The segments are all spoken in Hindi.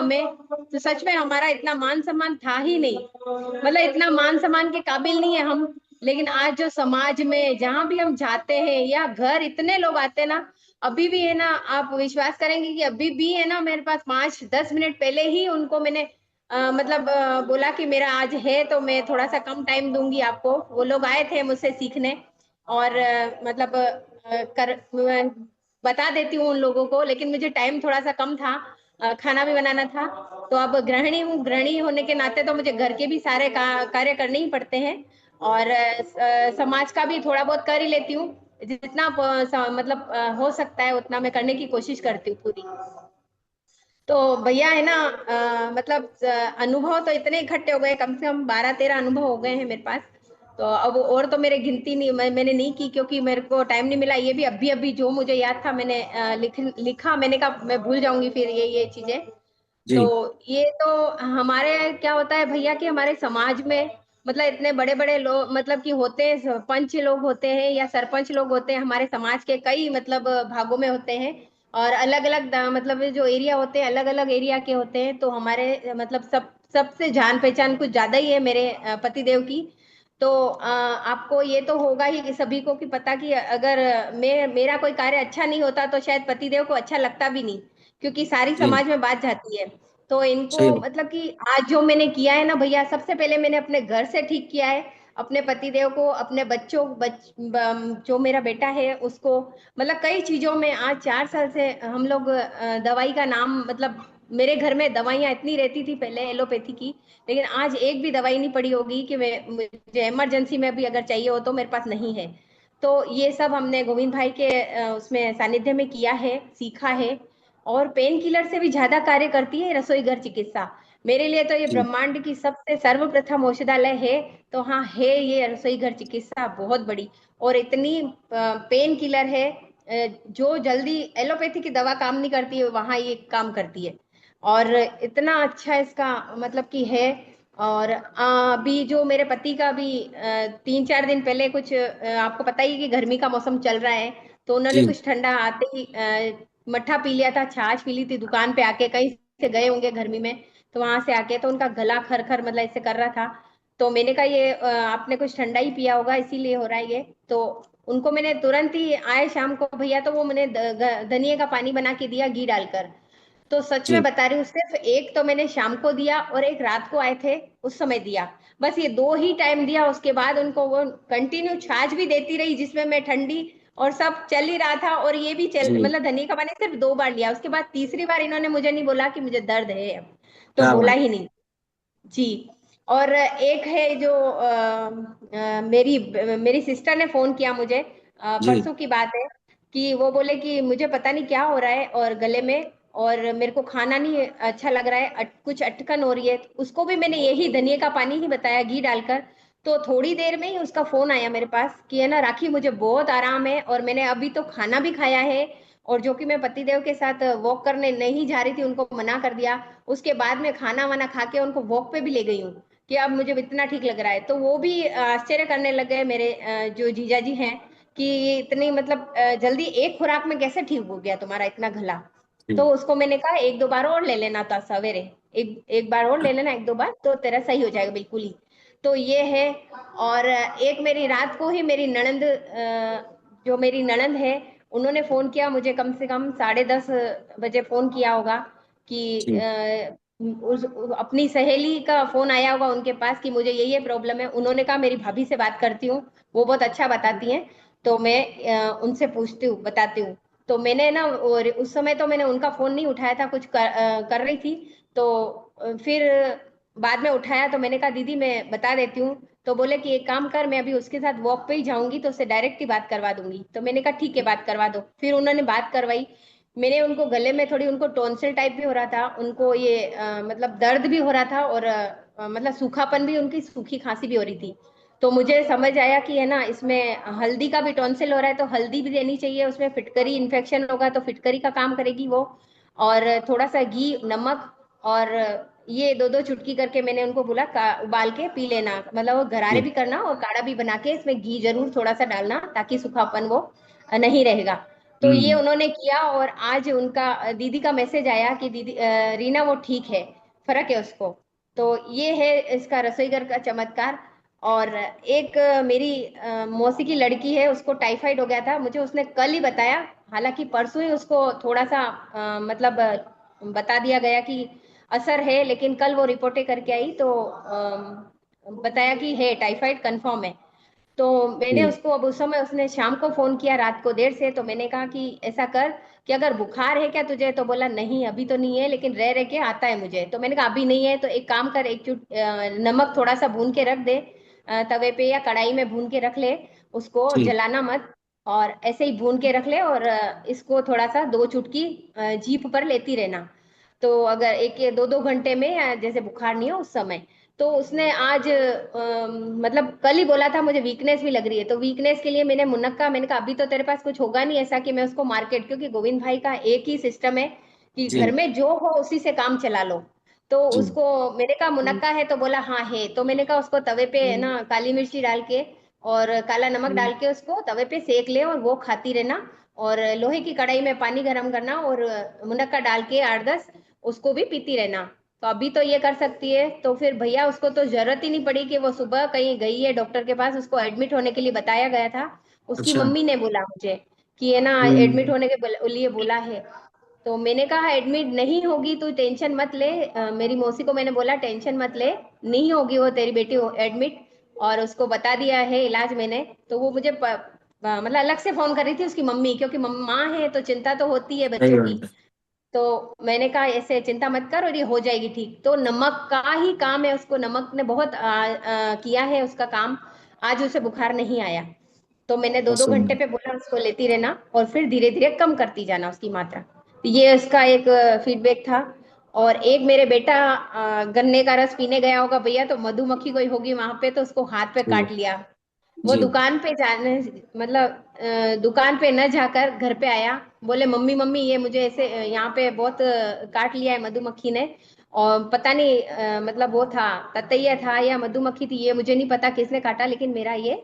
हमें, तो सच में हमारा इतना मान सम्मान था ही नहीं, मतलब इतना मान सम्मान के काबिल नहीं है हम। लेकिन आज जो समाज में जहां भी हम जाते हैं या घर इतने लोग आते हैं ना, अभी भी है ना, आप विश्वास करेंगे कि अभी भी है ना, मेरे पास 5-10 मिनट पहले ही उनको मैंने मतलब बोला कि मेरा आज है तो मैं थोड़ा सा कम टाइम दूंगी आपको। वो लोग आए थे मुझसे सीखने, और मतलब बता देती हूँ उन लोगों को, लेकिन मुझे टाइम थोड़ा सा कम था, खाना भी बनाना था। तो अब गृहिणी हूँ, गृहिणी होने के नाते तो मुझे घर के भी सारे कार्य करने ही पड़ते हैं, और समाज का भी थोड़ा बहुत कर ही लेती हूँ। जितना मतलब हो सकता है उतना मैं करने की कोशिश करती हूँ पूरी। तो भैया है ना, मतलब अनुभव तो इतने इकट्ठे हो गए, कम से कम 12-13 अनुभव हो गए हैं मेरे पास। तो अब और तो मेरे गिनती नहीं, मैंने नहीं की, क्योंकि मेरे को टाइम नहीं मिला। ये भी अभी अभी जो मुझे याद था मैंने लिखा, मैंने कहा मैं भूल जाऊंगी फिर ये चीजें। तो जी ये तो हमारे क्या होता है भैया कि हमारे समाज में मतलब इतने बड़े बड़े लोग, मतलब कि होते हैं, पंच लोग होते हैं या सरपंच लोग होते हैं हमारे समाज के, कई मतलब भागों में होते हैं, और अलग अलग मतलब जो एरिया होते हैं अलग अलग एरिया के होते हैं। तो हमारे मतलब सबसे जान पहचान कुछ ज्यादा ही है मेरे पति देव की। तो आपको ये तो होगा ही कि सभी को कि पता कि अगर मेरा कोई कार्य अच्छा नहीं होता तो शायद पति देव को अच्छा लगता भी नहीं, क्योंकि सारी जी समाज में बात जाती है। तो इनको सही बात। मतलब कि आज जो मैंने किया है ना भैया, सबसे पहले मैंने अपने घर से ठीक किया है, अपने पतिदेव को, अपने बच्चों जो मेरा बेटा है उसको, मतलब कई चीजों में। आज 4 साल से हम लोग दवाई का नाम, मतलब मेरे घर में दवाइयाँ इतनी रहती थी पहले एलोपैथी की, लेकिन आज एक भी दवाई नहीं पड़ी होगी कि मुझे इमरजेंसी में भी अगर चाहिए हो तो मेरे पास नहीं है। तो ये सब हमने गोविंद भाई के उसमें सानिध्य में किया है, सीखा है। और पेन किलर से भी ज्यादा कार्य करती है रसोई घर चिकित्सा। मेरे लिए तो ये जी ब्रह्मांड की सबसे सर्वप्रथम औषधालय है। तो हाँ, है ये रसोई घर चिकित्सा बहुत बड़ी, और इतनी पेन किलर है, जो जल्दी एलोपैथी की दवा काम नहीं करती है वहां ये काम करती है। और इतना अच्छा इसका मतलब कि है। और अभी जो मेरे पति का भी 3-4 दिन पहले कुछ आपको पता ही है कि गर्मी का मौसम चल रहा है, तो उन्होंने जी कुछ ठंडा आते ही मट्ठा पी लिया था, छाछ पी ली थी दुकान पे आके, कहीं से गए होंगे गर्मी में, तो वहां से आके तो उनका गला खर खर मतलब ऐसे कर रहा था। तो मैंने कहा ये आपने कुछ ठंडा ही पिया होगा इसीलिए हो रहा है ये। तो उनको मैंने तुरंत ही आए शाम को भैया, तो वो मैंने धनिया का पानी बना के दिया घी डालकर। तो सच में जी बता रही हूँ, सिर्फ एक तो मैंने शाम को दिया और एक रात को आए थे उस समय दिया, बस ये दो ही टाइम दिया। उसके बाद उनको वो कंटिन्यू छाछ भी देती रही जिसमें मैं ठंडी, और सब चल ही रहा था, और ये भी चल, जी मतलब धनिया का पानी सिर्फ 2 बार लिया। उसके बाद तीसरी बार इन्होंने मुझे नहीं बोला कि मुझे दर्द है अब, तो क्या बोला बात। ही नहीं। जी। और एक है जो मेरी मेरी सिस्टर ने फोन किया मुझे, जी परसों की बात है, कि वो बोले कि मुझे पता नहीं क्या हो रहा है और गले में, और मेरे को खाना नहीं अच्छा लग रहा है, कुछ अटकन हो रही है। उसको भी मैंने यही धनिया का पानी ही बताया घी डालकर। तो थोड़ी देर में ही उसका फोन आया मेरे पास कि है ना राखी, मुझे बहुत आराम है, और मैंने अभी तो खाना भी खाया है, और जो कि मैं पतिदेव के साथ वॉक करने नहीं जा रही थी, उनको मना कर दिया। उसके बाद में खाना वाना खा के उनको वॉक पे भी ले गई हूँ कि अब मुझे इतना ठीक लग रहा है। तो वो भी आश्चर्य करने लग गए मेरे जो जीजा जी हैं, कि ये इतनी मतलब जल्दी एक खुराक में कैसे ठीक हो गया तुम्हारा इतना गला। तो जी उसको मैंने कहा 1-2 बार और ले लेना था सवेरे, एक एक बार और ले लेना, 1-2 बार तो तेरा सही हो जाएगा बिल्कुल ही। तो ये है। और एक मेरी रात को ही मेरी ननंद, जो मेरी ननंद है, उन्होंने फोन किया मुझे, कम से कम 10:30 बजे फोन किया होगा कि जी उस अपनी सहेली का फोन आया होगा उनके पास कि मुझे ये प्रॉब्लम है। उन्होंने कहा मेरी भाभी से बात करती हूँ, वो बहुत अच्छा बताती हैं, तो मैं उनसे पूछती हूँ, बताती हूँ। तो मैंने ना, और उस समय तो मैंने उनका फोन नहीं उठाया था, कुछ कर रही थी। तो फिर बाद में उठाया तो मैंने कहा दीदी मैं बता देती हूँ। तो बोले कि एक काम कर, मैं अभी उसके साथ वॉक पे ही जाऊंगी तो उससे डायरेक्ट ही बात करवा दूंगी। तो मैंने कहा ठीक है बात करवा दो। फिर उन्होंने बात करवाई। मैंने उनको गले में थोड़ी, उनको टॉन्सिल टाइप भी हो रहा था, उनको ये मतलब दर्द भी हो रहा था, और मतलब सूखापन भी, उनकी सूखी खांसी भी हो रही थी। तो मुझे समझ आया कि है ना इसमें हल्दी का भी टॉन्सिल हो रहा है, तो हल्दी भी देनी चाहिए, उसमें फिटकरी इन्फेक्शन होगा तो फिटकरी का काम करेगी वो। और थोड़ा सा घी, नमक, और ये 2-2 चुटकी करके मैंने उनको बोला उबाल के पी लेना, मतलब वो गरारे जी भी करना और काढ़ा भी बना के इसमें घी जरूर थोड़ा सा डालना, ताकि सूखापन वो नहीं रहेगा। तो ये उन्होंने किया, और आज उनका दीदी का मैसेज आया कि दीदी रीना वो ठीक है, फर्क है उसको। तो ये है इसका रसोई घर का चमत्कार। और एक मेरी मौसी की लड़की है, उसको टाइफाइड हो गया था, मुझे उसने कल ही बताया। हालांकि परसों ही उसको थोड़ा सा मतलब बता दिया गया कि असर है, लेकिन कल वो रिपोर्टें करके आई तो बताया कि है, टाइफाइड कंफर्म है। तो मैंने जी। उसको, अब उस समय उसने शाम को फोन किया रात को देर से, तो मैंने कहा कि ऐसा कर कि अगर बुखार है क्या तुझे, तो बोला नहीं अभी तो नहीं है, लेकिन रह रह के आता है मुझे। तो मैंने कहा अभी नहीं है तो एक काम कर, एक नमक थोड़ा सा भून के रख दे तवे पे या कढ़ाई में भून के रख ले, उसको जी। जलाना मत। और ऐसे ही भून के रख ले, और इसको थोड़ा सा दो चुटकी जीभ पर लेती रहना। तो अगर एक दो दो घंटे में जैसे बुखार नहीं हो उस समय। तो उसने आज मतलब कल ही बोला था मुझे वीकनेस भी लग रही है, तो वीकनेस के लिए मैंने मुनक्का, मैंने कहा अभी तो तेरे पास कुछ होगा नहीं ऐसा कि मैं उसको मार्केट, क्योंकि गोविंद भाई का एक ही सिस्टम है कि घर जी। में जो हो उसी से काम चला लो। तो जी। उसको मैंने कहा मुनक्का है, तो बोला हाँ है। तो मैंने कहा उसको तवे पे ना काली मिर्ची डाल के और काला नमक डाल के उसको तवे पे सेक ले, और वो खाती रहना। और लोहे की कढ़ाई में पानी गर्म करना, और मुनक्का डाल के 8-10 उसको भी पीती रहना। तो अभी तो ये कर सकती है, तो फिर भैया उसको तो जरूरत ही नहीं पड़ी कि वो सुबह कहीं गई है डॉक्टर के पास, उसको एडमिट होने के लिए बताया गया था। उसकी अच्छा। मम्मी ने बोला मुझे कि ये ना एडमिट होने के लिए बोला है। तो मैंने कहा एडमिट नहीं होगी तू टेंशन मत ले, मेरी मौसी को मैंने बोला टेंशन मत ले, नहीं होगी वो तेरी बेटी एडमिट। और उसको बता दिया है इलाज मैंने। तो वो मुझे मतलब अलग से फोन कर रही थी उसकी मम्मी, क्योंकि माँ है तो चिंता तो होती है सही बच्चों की। बात है। तो मैंने कहा ऐसे चिंता मत कर और ये हो जाएगी ठीक। तो नमक का ही काम है, उसको नमक ने बहुत किया है उसका काम। आज उसे बुखार नहीं आया। तो मैंने दो बहुत दो घंटे सुंदर। पे बोला उसको लेती रहना, और फिर धीरे धीरे कम करती जाना उसकी मात्रा। तो ये उसका एक फीडबैक था। और एक मेरे बेटा गन्ने का रस पीने गया होगा भैया, तो मधुमक्खी कोई होगी वहां पे, तो उसको हाथ पे जी। काट लिया। वो जी। दुकान पे जाने, मतलब दुकान पे न जाकर घर पे आया, बोले मम्मी मम्मी ये मुझे ऐसे यहाँ पे बहुत काट लिया है मधुमक्खी ने। और पता नहीं मतलब वो था, ततैया था या मधुमक्खी थी, ये मुझे नहीं पता किसने काटा, लेकिन मेरा ये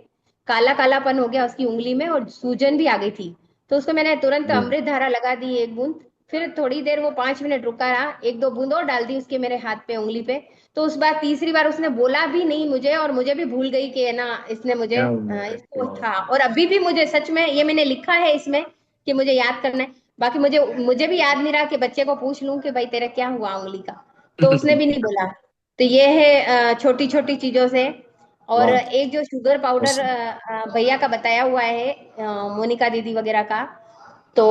काला कालापन हो गया उसकी उंगली में, और सूजन भी आ गई थी। तो उसको मैंने तुरंत जी। अमृत धारा लगा दी एक बूंद। फिर थोड़ी देर वो 5 मिनट रुका रहा, एक दो बूंद और डाल दी उसके मेरे हाथ पे उंगली पे। तो उस बार तीसरी बार उसने बोला भी नहीं मुझे, और मुझे भी भूल गई कि है ना इसने मुझे क्या बात है, क्या इसको बात था। और अभी भी मुझे सच में ये मैंने लिखा है इसमें कि मुझे याद करना है। बाकी मुझे मुझे भी याद नहीं रहा कि बच्चे को पूछ लूं कि भाई तेरा क्या हुआ उंगली का। तो उसने है। भी नहीं बोला। तो ये है छोटी छोटी चीजों से। और वाह। एक जो शुगर बहुत पाउडर सुंदर। भैया का बताया हुआ है, मोनिका दीदी वगैरह का। तो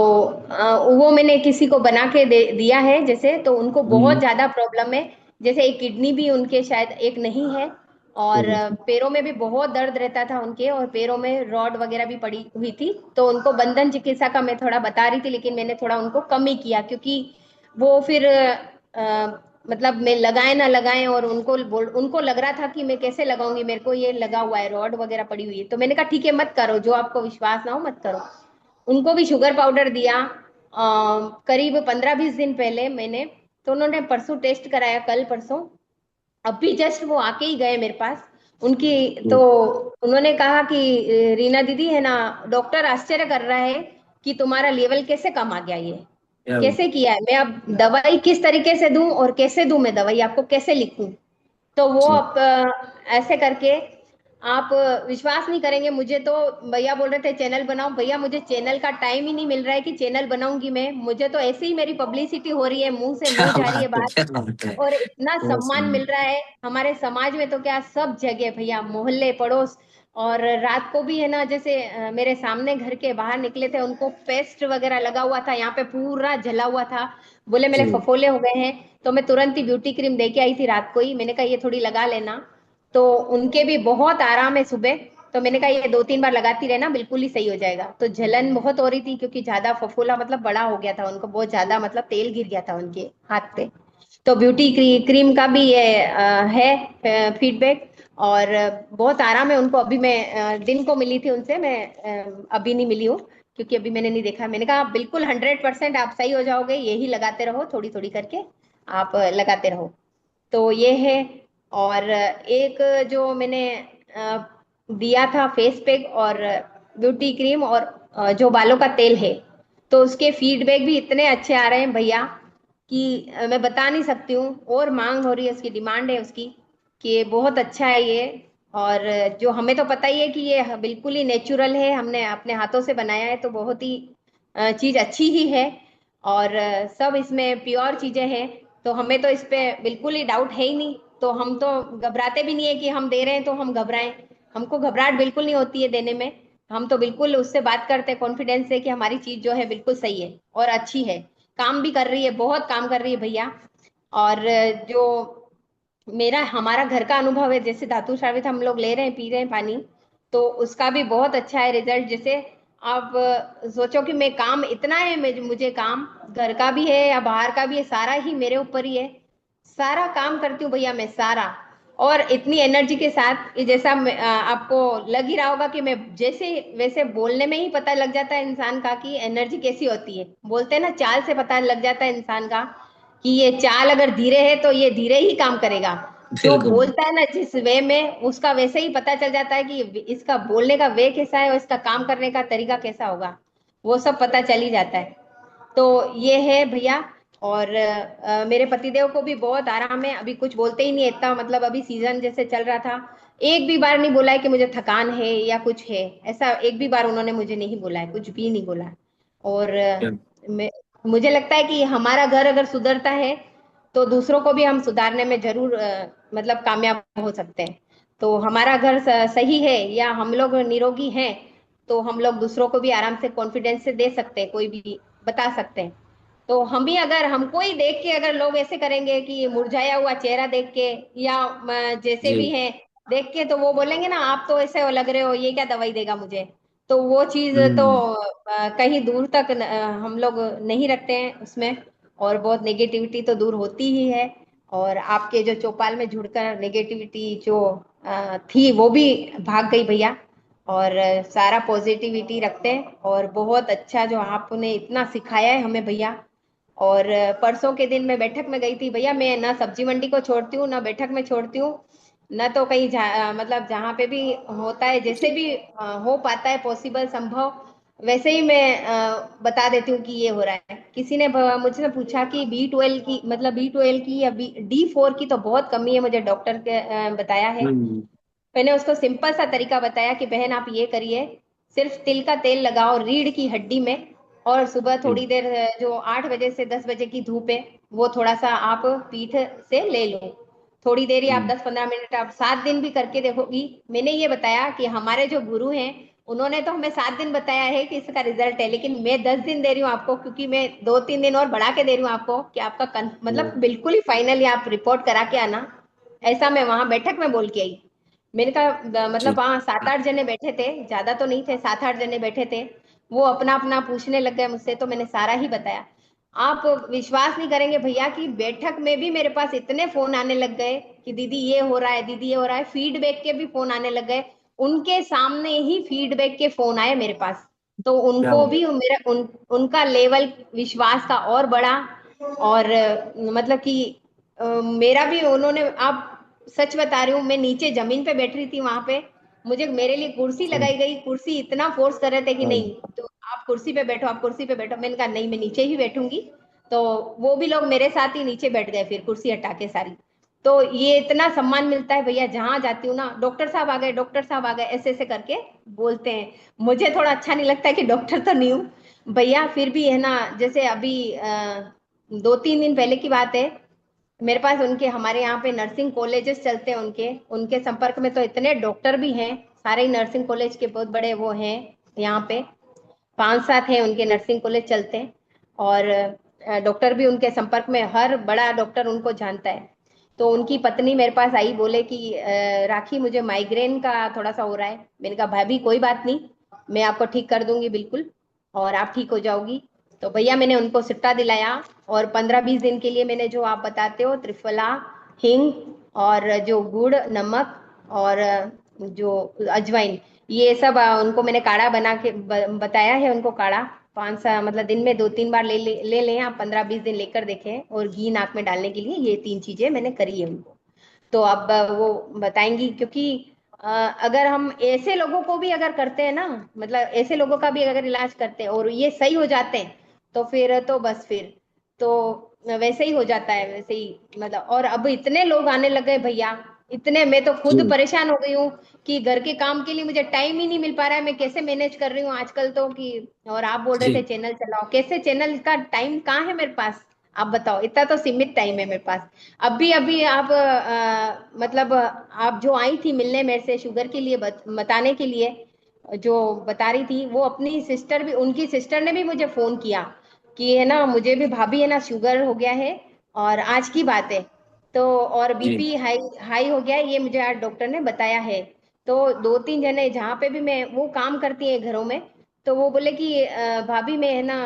वो मैंने किसी को बना के दिया है, जैसे तो उनको बहुत हम्म। ज्यादा प्रॉब्लम है। जैसे एक किडनी भी उनके शायद एक नहीं है। और जी। पैरों में भी बहुत दर्द रहता था उनके, और पैरों में रॉड वगैरह भी पड़ी हुई थी। तो उनको बंधन चिकित्सा का मैं थोड़ा बता रही थी, लेकिन मैंने थोड़ा उनको कम ही किया, क्योंकि वो फिर मतलब मैं लगाए ना लगाए, और उनको लग रहा था कि मैं कैसे लगाऊंगी, मेरे को ये लगा हुआ है रॉड वगैरह पड़ी हुई है। तो मैंने कहा ठीक है मत करो, जो आपको विश्वास ना हो मत करो। उनको भी शुगर पाउडर दिया करीब 15-20 दिन पहले मैंने। तो उन्होंने परसों टेस्ट कराया, कल परसों, अभी जस्ट वो आके ही गए मेरे पास उनकी। तो जी। उन्होंने कहा कि रीना दीदी है ना, डॉक्टर आश्चर्य कर रहा है कि तुम्हारा लेवल कैसे कम आ गया, ये क्या बात। कैसे किया है, मैं अब दवाई किस तरीके से दूं और कैसे दूं, मैं दवाई आपको कैसे लिखूं। तो वो जी। अब ऐसे करके आप विश्वास नहीं करेंगे, मुझे तो भैया बोल रहे थे चैनल बनाओ, भैया मुझे चैनल का टाइम ही नहीं मिल रहा है कि चैनल बनाऊंगी मैं, मुझे तो ऐसे ही मेरी पब्लिसिटी हो रही है, मुंह से क्या मुंह जा रही है बात है, बात। क्या बात है। और इतना बहुत सम्मान मिल सुंदर। रहा है हमारे समाज में, तो क्या सब जगह भैया, मोहल्ले पड़ोस। और रात को भी है ना, जैसे मेरे सामने घर के बाहर निकले थे, उनको पेस्ट वगैरह लगा हुआ था, यहाँ पे पूरा जला हुआ था। बोले मेरे जी। फफोले हो गए हैं। तो मैं तुरंत ही ब्यूटी क्रीम दे के आई थी रात को ही, मैंने कहा ये थोड़ी लगा लेना। तो उनके भी बहुत आराम है सुबह। तो मैंने कहा ये 2-3 बार लगाती रहना, बिल्कुल ही सही हो जाएगा। तो जलन बहुत हो रही थी, क्योंकि ज्यादा फफोला मतलब बड़ा हो गया था उनको, बहुत ज्यादा मतलब तेल गिर गया था उनके हाथ पे। तो ब्यूटी क्रीम का भी ये है फीडबैक। और बहुत आराम है उनको। अभी मैं दिन को मिली थी उनसे, मैं अभी नहीं मिली हूँ, क्योंकि अभी मैंने नहीं देखा। मैंने कहा बिल्कुल 100% आप सही हो जाओगे, यही लगाते रहो, थोड़ी थोड़ी करके आप लगाते रहो। तो ये है। और एक जो मैंने अ, दिया था फेस पैक और ब्यूटी क्रीम, और जो बालों का तेल है, तो उसके फीडबैक भी इतने अच्छे आ रहे हैं भैया कि मैं बता नहीं सकती हूँ। और मांग हो रही है, उसकी डिमांड है उसकी कि ये बहुत अच्छा है ये। और जो हमें तो पता ही है कि ये बिल्कुल ही नेचुरल है, हमने अपने हाथों से बनाया है, तो बहुत ही चीज अच्छी ही है। और सब इसमें प्योर चीजें हैं, तो हमें तो इस पे बिल्कुल ही डाउट है ही नहीं। तो हम तो घबराते भी नहीं है कि हम दे रहे हैं तो हम घबराएं। हमको घबराहट बिल्कुल नहीं होती है देने में। हम तो बिल्कुल उससे बात करते हैं कॉन्फिडेंस से कि हमारी चीज जो है बिल्कुल सही है और अच्छी है, काम भी कर रही है, बहुत काम कर रही है भैया। और जो मेरा हमारा घर का अनुभव है, जैसे धातु श्रावित हम लोग ले रहे हैं, पी रहे हैं पानी, तो उसका भी बहुत अच्छा है रिजल्ट। जैसे आप सोचो कि मैं काम इतना है, मुझे काम घर का भी है या बाहर का भी है, सारा ही मेरे ऊपर ही है। सारा काम करती हूँ भैया मैं, सारा। और इतनी एनर्जी के साथ, ये जैसा आपको लग ही रहा होगा कि मैं जैसे वैसे बोलने में ही पता लग जाता है इंसान का कि एनर्जी कैसी होती है। बोलते हैं ना, चाल से पता लग जाता है इंसान का कि ये चाल अगर धीरे है तो ये धीरे ही काम करेगा। जो बिल्कुल। बोलता है ना जिस वे में, उसका वैसे ही पता चल जाता है कि इसका बोलने का वे कैसा है और इसका काम करने का तरीका कैसा होगा, वो सब पता चल ही जाता है। तो ये है भैया। और मेरे पतिदेव को भी बहुत आराम है, अभी कुछ बोलते ही नहीं है इतना। मतलब अभी सीजन जैसे चल रहा था, एक भी बार नहीं बोला है कि मुझे थकान है या कुछ है, ऐसा एक भी बार उन्होंने मुझे नहीं बोला है, कुछ भी नहीं बोला है। और मुझे लगता है कि हमारा घर अगर सुधरता है तो दूसरों को भी हम सुधारने में जरूर मतलब कामयाब हो सकते हैं। तो हमारा घर सही है या हम लोग निरोगी हैं, तो हम लोग दूसरों को भी आराम से कॉन्फिडेंस से दे सकते हैं, कोई भी बता सकते हैं। तो हम भी अगर हमको ही देख के अगर लोग ऐसे करेंगे कि मुरझाया हुआ चेहरा देख के या जैसे भी जी। हैं देख के, तो वो बोलेंगे ना आप तो ऐसे लग रहे हो, ये क्या दवाई देगा मुझे। तो वो चीज तो हम्म। कहीं दूर तक हम लोग नहीं रखते हैं उसमें। और बहुत नेगेटिविटी तो दूर होती ही है। और आपके जो चौपाल में जुड़कर नेगेटिविटी जो थी वो भी भाग गई भैया। और सारा पॉजिटिविटी रखते हैं। और बहुत अच्छा जो आपने इतना सिखाया है हमें भैया। और परसों के दिन मैं बैठक में गई थी भैया, मैं ना सब्जी मंडी को छोड़ती हूँ ना बैठक में छोड़ती हूँ, न तो कहीं मतलब जहाँ पे भी होता है, जैसे भी हो पाता है पॉसिबल संभव, वैसे ही मैं बता देती हूँ कि ये हो रहा है। किसी ने मुझसे पूछा कि B12 की, मतलब B12 की या D4 की तो बहुत कमी है, मुझे डॉक्टर के बताया है। हम्म। मैंने उसको सिंपल सा तरीका बताया कि बहन आप ये करिए, सिर्फ तिल का तेल लगाओ रीढ़ की हड्डी में, और सुबह थोड़ी जी। देर जो 8 बजे से 10 बजे की धूप है, वो थोड़ा सा आप पीठ से ले लो। थोड़ी देर ही आप हम्म। 10-15 मिनट, आप 7 दिन भी करके देखोगी। मैंने ये बताया कि हमारे जो गुरु हैं उन्होंने तो हमें 7 दिन बताया है कि इसका रिजल्ट है, लेकिन मैं 10 दिन दे रही हूँ आपको, क्योंकि मैं 2-3 दिन और बढ़ा के दे रही हूँ आपको कि आपका मतलब जी। बिल्कुल ही फाइनली आप रिपोर्ट करा के आना। ऐसा मैं वहां बैठक में बोल के आई। मैंने कहा मतलब जी। वहाँ 7-8 जने बैठे थे, ज्यादा तो नहीं थे, 7-8 जने बैठे थे। वो अपना अपना पूछने लग गए मुझसे, तो मैंने सारा ही बताया। आप विश्वास नहीं करेंगे भैया कि बैठक में भी मेरे पास इतने फोन आने लग गए कि दीदी ये हो रहा है, दीदी ये हो रहा है, फीडबैक के भी फोन आने लग गए। उनके सामने ही फीडबैक के फोन आए मेरे पास। तो क्या उनको बात। भी मेरा उनका लेवल विश्वास का और बढ़ा। और मतलब कि मेरा भी उन्होंने, आप सच बता रही हूँ, मैं नीचे जमीन पे बैठ रही थी वहां पे, मुझे मेरे लिए कुर्सी जी। लगाई गई, कुर्सी इतना फोर्स कर रहे थे कि हाँ। नहीं तो आप कुर्सी पे बैठो, आप कुर्सी पे बैठो। मैंने कहा नहीं, मैं नीचे ही बैठूंगी। तो वो भी लोग मेरे साथ ही नीचे बैठ गए, फिर कुर्सी हटा के सारी। तो ये इतना सम्मान मिलता है भैया, जहां जाती हूँ ना, डॉक्टर साहब आ गए, डॉक्टर साहब आ गए, ऐसे ऐसे करके बोलते हैं। मुझे थोड़ा अच्छा नहीं लगता है कि डॉक्टर तो नहीं हूँ भैया, फिर भी है ना। जैसे अभी 2-3 दिन पहले की बात है, मेरे पास उनके, हमारे यहाँ पे नर्सिंग कॉलेजेस चलते हैं, उनके उनके संपर्क में तो इतने डॉक्टर भी हैं। सारे ही नर्सिंग कॉलेज के बहुत बड़े वो हैं यहाँ पे, 5-7 हैं उनके नर्सिंग कॉलेज चलते हैं। और डॉक्टर भी उनके संपर्क में, हर बड़ा डॉक्टर उनको जानता है। तो उनकी पत्नी मेरे पास आई, बोले कि राखी मुझे माइग्रेन का थोड़ा सा हो रहा है। मैंने कहा भाभी कोई बात नहीं, मैं आपको ठीक कर दूंगी बिल्कुल, और आप ठीक हो जाओगी। तो भैया मैंने उनको सिट्टा दिलाया। और 15-20 दिन के लिए मैंने जो आप बताते हो त्रिफला, हिंग, और जो गुड़, नमक, और जो अजवाइन, ये सब उनको मैंने काढ़ा बना के बताया है उनको काढ़ा। 5 मतलब दिन में 2-3 बार ले लें आप, 15-20 दिन लेकर देखें। और घी नाक में डालने के लिए ये 3 चीजें मैंने करी है उनको। तो अब वो बताएंगी, क्योंकि अगर हम ऐसे लोगों को भी अगर करते हैं ना, मतलब ऐसे लोगों का भी अगर इलाज करते हैं और ये सही हो जाते हैं, तो फिर तो बस फिर तो वैसे ही हो जाता है, वैसे ही मतलब। और अब इतने लोग आने लगे भैया, इतने, मैं तो खुद जी परेशान हो गई हूँ कि घर के काम के लिए मुझे टाइम ही नहीं मिल पा रहा है, मैं कैसे मैनेज कर रही हूँ आजकल तो कि। और आप बोल रहे थे जी चैनल चलाओ, कैसे चैनल का टाइम कहाँ है मेरे पास? आप बताओ, इतना तो सीमित टाइम है मेरे पास। अभी अभी आप मतलब आप जो आई थी मिलने मेरे से शुगर के लिए बताने के लिए, जो बता रही थी, वो अपनी सिस्टर भी, उनकी सिस्टर ने भी मुझे फोन किया कि है ना, मुझे भी भाभी है ना शुगर हो गया है, और आज की बात है। तो और जी बीपी हाई हाई हो गया है, ये मुझे आज डॉक्टर ने बताया है। तो दो तीन जने जहाँ पे भी मैं वो काम करती है घरों में, तो वो बोले कि भाभी मैं है ना,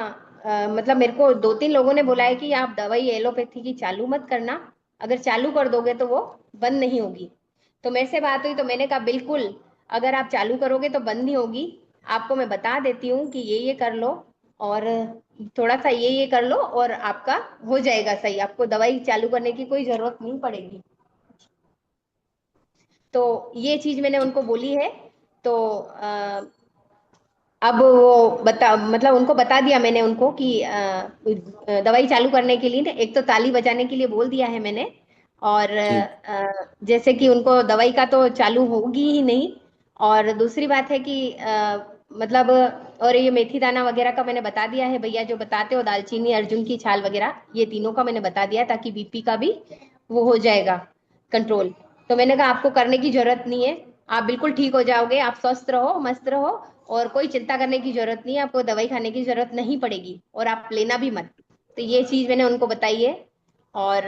मतलब मेरे को दो तीन लोगों ने बोला है कि आप दवाई एलोपैथी की चालू मत करना, अगर चालू कर दोगे तो वो बंद नहीं होगी। तो मेरे से बात हुई तो मैंने कहा बिल्कुल, अगर आप चालू करोगे तो बंद नहीं होगी, आपको मैं बता देती हूँ कि ये कर लो, और थोड़ा सा ये कर लो, और आपका हो जाएगा सही, आपको दवाई चालू करने की कोई जरूरत नहीं पड़ेगी। तो ये चीज मैंने उनको बोली है। तो अब वो बता, मतलब उनको बता दिया मैंने उनको कि दवाई चालू करने के लिए ना, एक तो ताली बजाने के लिए बोल दिया है मैंने, और जी जैसे कि उनको दवाई का तो चालू होगी ही नहीं। और दूसरी बात है कि मतलब, और ये मेथी दाना वगैरह का मैंने बता दिया है भैया, जो बताते हो दालचीनी, अर्जुन की छाल वगैरह, ये तीनों का मैंने बता दिया, ताकि बीपी का भी वो हो जाएगा कंट्रोल। तो मैंने कहा आपको करने की जरूरत नहीं है, आप बिल्कुल ठीक हो जाओगे, आप स्वस्थ रहो, मस्त रहो, और कोई चिंता करने की जरूरत नहीं है, आपको दवाई खाने की जरूरत नहीं पड़ेगी, और आप लेना भी मत। तो ये चीज मैंने उनको बताई है। और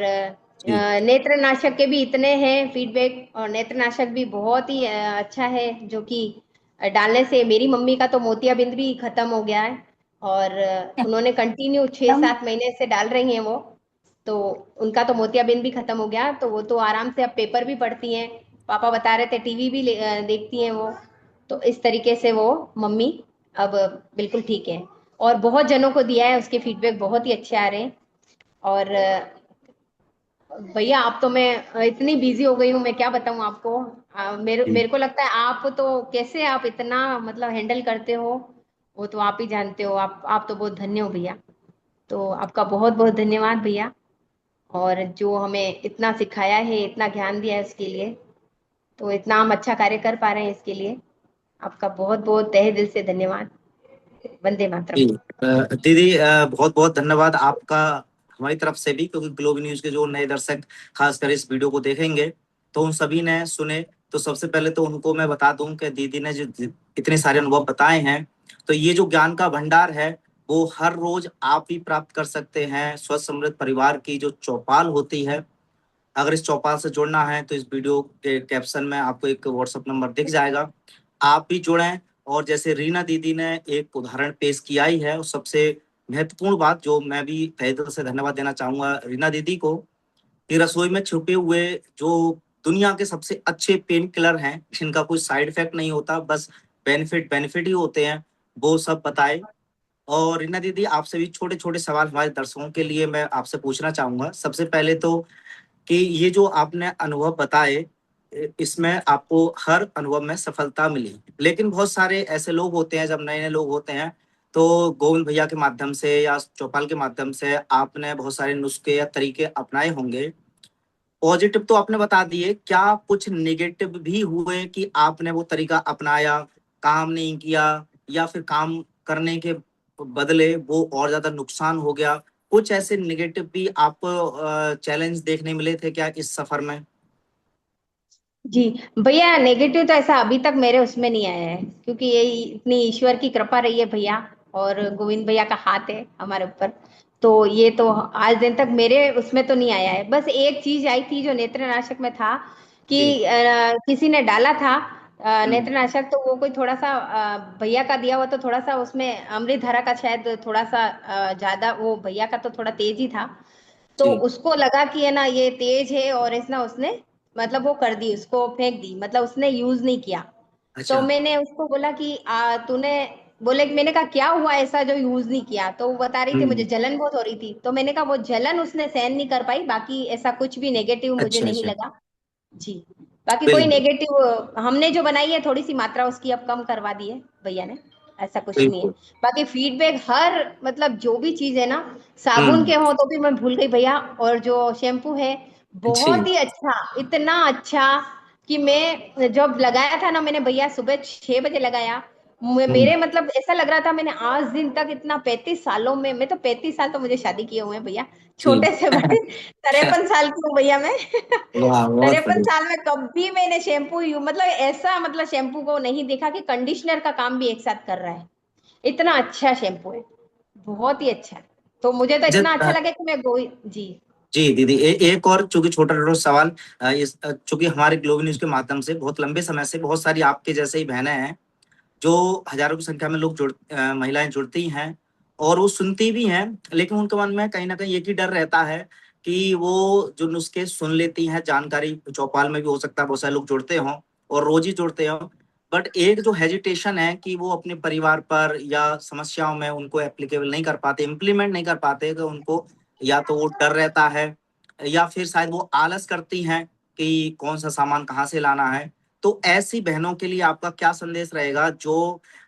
जी नेत्रनाशक के भी इतने हैं फीडबैक, और नेत्रनाशक भी बहुत ही अच्छा है, जो कि डालने से मेरी मम्मी का तो मोतियाबिंद भी खत्म हो गया है। और उन्होंने कंटिन्यू 6-7 महीने से डाल रही हैं वो, तो उनका तो मोतियाबिंद भी खत्म हो गया, तो वो तो आराम से अब पेपर भी पढ़ती हैं, पापा बता रहे थे टीवी भी देखती हैं वो। तो इस तरीके से वो मम्मी अब बिल्कुल ठीक है। और बहुत जनों को दिया है, उसके फीडबैक बहुत ही अच्छे आ रहे हैं। और भैया आप तो, मैं इतनी बिजी हो गई हूँ, मैं क्या बताऊँ आपको। मेरे जी मेरे को लगता है आप तो, कैसे आप इतना मतलब हैंडल करते हो, वो तो आप ही जानते हो, आप तो बहुत धन्य हो भैया। तो आपका बहुत बहुत धन्यवाद भैया, और जो हमें इतना सिखाया है, इतना ज्ञान दिया है उसके लिए, तो इतना हम अच्छा कार्य कर पा रहे हैं इसके लिए आपका बहुत बहुत तहे दिल से धन्यवाद। वंदे मातरम। जी दीदी बहुत बहुत धन्यवाद आपका हमारी तरफ से भी, क्योंकि ग्लोब न्यूज के जो नए दर्शक खासकर इस वीडियो को देखेंगे तो उन सभी ने सुने। तो सबसे पहले तो उनको मैं बता दूं कि दीदी ने जो इतने सारे अनुभव बताए हैं, तो ये जो ज्ञान का भंडार है वो हर रोज आप भी प्राप्त कर सकते हैं। स्वस्थ समृद्ध परिवार की जो चौपाल होती है, अगर इस चौपाल से जुड़ना है तो इस वीडियो के कैप्शन में आपको एक व्हाट्सएप नंबर दिख जाएगा, आप भी जुड़ें। और जैसे रीना दीदी ने एक उदाहरण पेश किया ही है, और सबसे महत्वपूर्ण बात जो मैं भी तहे दिल से धन्यवाद देना चाहूंगा रीना दीदी को, कि रसोई में छुपे हुए जो दुनिया के सबसे अच्छे पेन किलर हैं, जिनका कोई साइड इफेक्ट नहीं होता, बस बेनिफिट बेनिफिट ही होते हैं, वो सब बताए। और रीना दीदी आपसे भी छोटे छोटे सवाल हमारे दर्शकों के लिए मैं आपसे पूछना चाहूंगा। सबसे पहले तो कि ये जो आपने अनुभव बताए, इसमें आपको हर अनुभव में सफलता मिली, लेकिन बहुत सारे ऐसे लोग होते हैं, जब नए नए लोग होते हैं, तो गोविंद भैया के माध्यम से या चौपाल के माध्यम से आपने बहुत सारे नुस्खे या तरीके अपनाए होंगे। पॉजिटिव तो आपने बता दिए, क्या कुछ नेगेटिव भी हुए कि आपने वो तरीका अपनाया, काम नहीं किया, या फिर काम करने के बदले वो और ज्यादा नुकसान हो गया? कुछ ऐसे नेगेटिव भी आप चैलेंज देखने मिले थे क्या इस सफर में? जी भैया, नेगेटिव तो ऐसा अभी तक मेरे उसमें नहीं आया है, क्योंकि ये इतनी ईश्वर की कृपा रही है भैया, और गोविंद भैया का हाथ है हमारे ऊपर। तो ये तो आज दिन तक मेरे उसमें तो नहीं आया है। बस एक चीज आई थी जो नेत्रनाशक में था, जी कि किसी ने डाला था हम्म नेत्रनाशक, तो वो कोई थोड़ा सा भैया का दिया हुआ, तो थोड़ा सा उसमें अमृत धारा का शायद थोड़ा सा ज्यादा, वो भैया का तो थोड़ा तेज ही था। तो जी उसको लगा कि है ना ये तेज है, और इस ना उसने मतलब वो कर दी, उसको फेंक दी, मतलब उसने यूज नहीं किया। तो अच्छा मैंने उसको बोला कि तूने, बोले कि, मैंने कहा क्या हुआ ऐसा जो यूज नहीं किया, तो वो बता रही थी मुझे हम्म जलन बहुत हो रही थी। तो मैंने कहा वो जलन उसने सहन नहीं कर पाई, बाकी ऐसा कुछ भी नेगेटिव मुझे अच्छा नहीं अच्छा लगा। जी। बाकी कोई बिल्कुल नेगेटिव हमने जो बनाई है थोड़ी सी मात्रा उसकी अब कम करवा दी है भैया ने, ऐसा कुछ नहीं है। बिल्कुल। बाकी फीडबैक हर मतलब जो भी चीज है ना, साबुन हम्म। के हो तो भी मैं भूल गई भैया, और जो शैम्पू है बहुत जी। ही अच्छा, इतना अच्छा कि मैं जब लगाया था ना, मैंने भैया सुबह 6 बजे लगाया, हम्म। मेरे मतलब ऐसा लग रहा था मैंने आज दिन तक इतना 35 सालों में, मैं तो 35 साल तो मुझे शादी किए हुए हैं भैया, जी। छोटे से बड़े 53 साल की हूँ भैया मैं। वाह, बहुत 53 साल में कभी मैंने शैम्पू यू मतलब ऐसा मतलब शैम्पू को नहीं देखा कि कंडीशनर का काम भी एक साथ कर रहा है, इतना अच्छा शैम्पू है, बहुत ही अच्छा है। तो मुझे तो इतना अच्छा बढ़िया। लगा कि मैं गोई जी। जी दीदी, एक और चूंकि छोटा छोटा सवाल, चूंकि हमारे ग्लोबल न्यूज के माध्यम से बहुत लंबे समय से बहुत सारी आपके जैसे ही बहनें हैं, जो हजारों की संख्या में लोग महिलाएं जुड़ती हैं और वो सुनती भी हैं, लेकिन उनके मन में कहीं ना कहीं एक ही डर रहता है कि वो जो नुस्खे सुन लेती हैं, जानकारी चौपाल में भी हो सकता है बहुत सारे लोग जुड़ते हों और रोज ही जुड़ते हों, बट एक जो हेजिटेशन है कि वो अपने परिवार पर या समस्याओं में उनको एप्लीकेबल नहीं कर पाते, इम्प्लीमेंट नहीं कर पाते, कि उनको या तो वो डर रहता है या फिर शायद वो आलस करती हैं कि कौन सा सामान कहाँ से लाना है। तो ऐसी बहनों के लिए आपका क्या संदेश रहेगा जो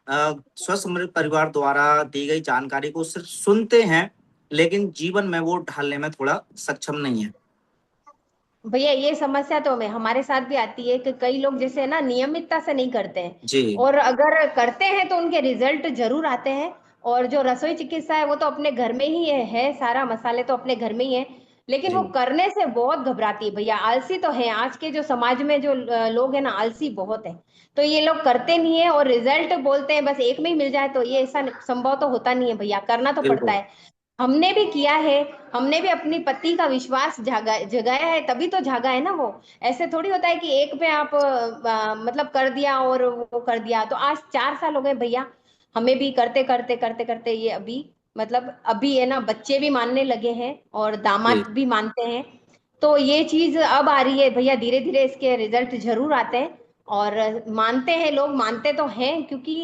स्वसमृद्ध परिवार द्वारा दी गई जानकारी को सिर्फ सुनते हैं लेकिन जीवन में वो ढालने में थोड़ा सक्षम नहीं है? भैया ये समस्या तो हमें हमारे साथ भी आती है कि कई लोग जैसे ना नियमितता से नहीं करते हैं, जी। और अगर करते हैं तो उनके रिजल्ट जरूर आते हैं। और जो रसोई चिकित्सा है वो तो अपने घर में ही है, सारा मसाले तो अपने घर में ही है, लेकिन वो जी। करने से बहुत घबराती है भैया, आलसी तो है आज के जो समाज में जो लोग हैं ना, आलसी बहुत है। तो ये लोग करते नहीं है और रिजल्ट बोलते हैं बस एक में ही मिल जाए, तो ये ऐसा संभव तो होता नहीं है भैया, करना तो पड़ता बिल्कुल। है। हमने भी किया है, हमने भी अपनी पति का विश्वास जगाया है, तभी तो जागा है ना वो। ऐसे थोड़ी होता है कि एक पे आप मतलब कर दिया और वो कर दिया, तो आज 4 साल हो गए भैया, हमें भी करते करते करते करते ये अभी मतलब अभी है ना बच्चे भी मानने लगे हैं और जी। दामाद भी मानते हैं। तो ये चीज अब आ रही है भैया, धीरे धीरे इसके रिजल्ट जरूर आते हैं, और मानते हैं लोग, मानते तो हैं क्योंकि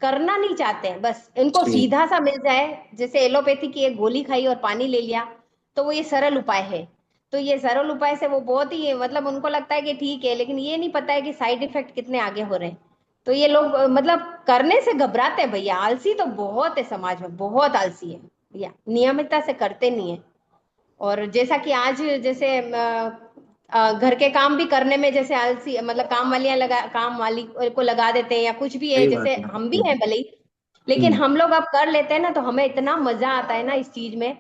करना नहीं चाहते हैं, बस इनको जी। सीधा सा मिल जाए, जैसे एलोपैथी की एक गोली खाई और पानी ले लिया, तो वो ये सरल उपाय है। तो ये सरल उपाय से वो बहुत ही मतलब उनको लगता है कि ठीक है, लेकिन ये नहीं पता है कि साइड इफेक्ट कितने आगे हो रहे हैं। तो ये लोग मतलब करने से घबराते हैं भैया, आलसी तो बहुत है समाज में, बहुत आलसी है भैया, नियमितता से करते नहीं है। और जैसा कि आज जैसे घर के काम भी करने में जैसे आलसी मतलब काम वालियां लगा, काम वाली को लगा देते हैं या कुछ भी है, सही बात जैसे है। हम भी हैं भले ही, लेकिन हम्म। हम लोग अब कर लेते हैं ना, तो हमें इतना मजा आता है ना इस चीज में,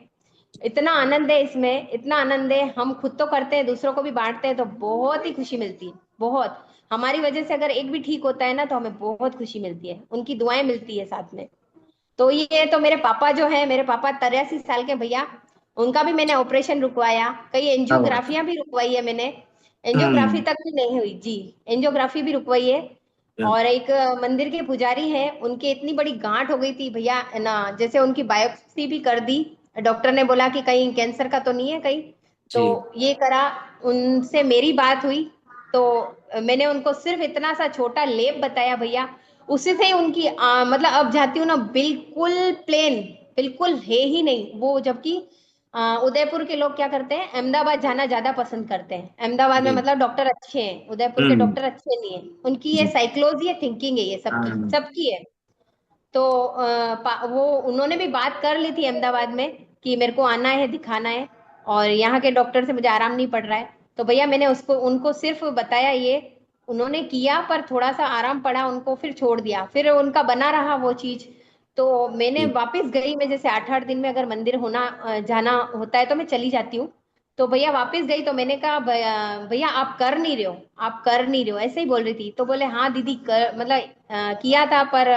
इतना आनंद है इसमें, इतना आनंद है, हम खुद तो करते हैं दूसरों को भी बांटते हैं, तो बहुत ही खुशी मिलती है, बहुत। हमारी वजह से अगर एक भी ठीक होता है ना, तो हमें बहुत खुशी मिलती है, उनकी दुआएं मिलती है साथ में। तो ये तो मेरे पापा जो है, मेरे पापा 83 साल के भैया, उनका भी मैंने ऑपरेशन रुकवाया, कई क्या बात है। एंजियोग्राफियां भी रुकवाई है मैंने, एंजियोग्राफी हम्म। तक भी नहीं हुई जी, एंजियोग्राफी भी रुकवाई है। क्या- और एक मंदिर के पुजारी हैं, उनकी इतनी बड़ी गांठ हो गई थी भैया ना, जैसे उनकी बायोप्सी भी कर दी, डॉक्टर ने बोला कि कहीं कैंसर का तो नहीं है कहीं, तो जी। ये करा, उनसे मेरी बात हुई, तो मैंने उनको सिर्फ इतना सा छोटा लेप बताया भैया, उसी से ही उनकी मतलब अब जाती हूँ ना बिल्कुल प्लेन, बिल्कुल है ही नहीं वो, जबकि उदयपुर के लोग क्या करते हैं, अहमदाबाद जाना ज्यादा पसंद करते हैं, अहमदाबाद में जी। मतलब डॉक्टर अच्छे हैं, उदयपुर के हम्म। डॉक्टर अच्छे नहीं है, उनकी ये जी। साइकोलॉजी है, थिंकिंग है, ये सबकी हाँ। सबकी है। तो वो उन्होंने भी बात कर ली थी अहमदाबाद में कि मेरे को आना है, दिखाना है, और यहाँ के डॉक्टर से मुझे आराम नहीं पड़ रहा है, तो भैया मैंने उसको उनको सिर्फ बताया ये, उन्होंने किया पर थोड़ा सा आराम पड़ा उनको, फिर छोड़ दिया, फिर उनका बना रहा वो चीज। तो मैंने जी। वापस गई, मैं जैसे 8-8 दिन में अगर मंदिर होना जाना होता है तो मैं चली जाती हूँ। तो भैया वापस गई तो मैंने कहा भैया आप कर नहीं रहे हो, आप कर नहीं रहे हो, ऐसे ही बोल रही थी, तो बोले हाँ दीदी कर मतलब किया था पर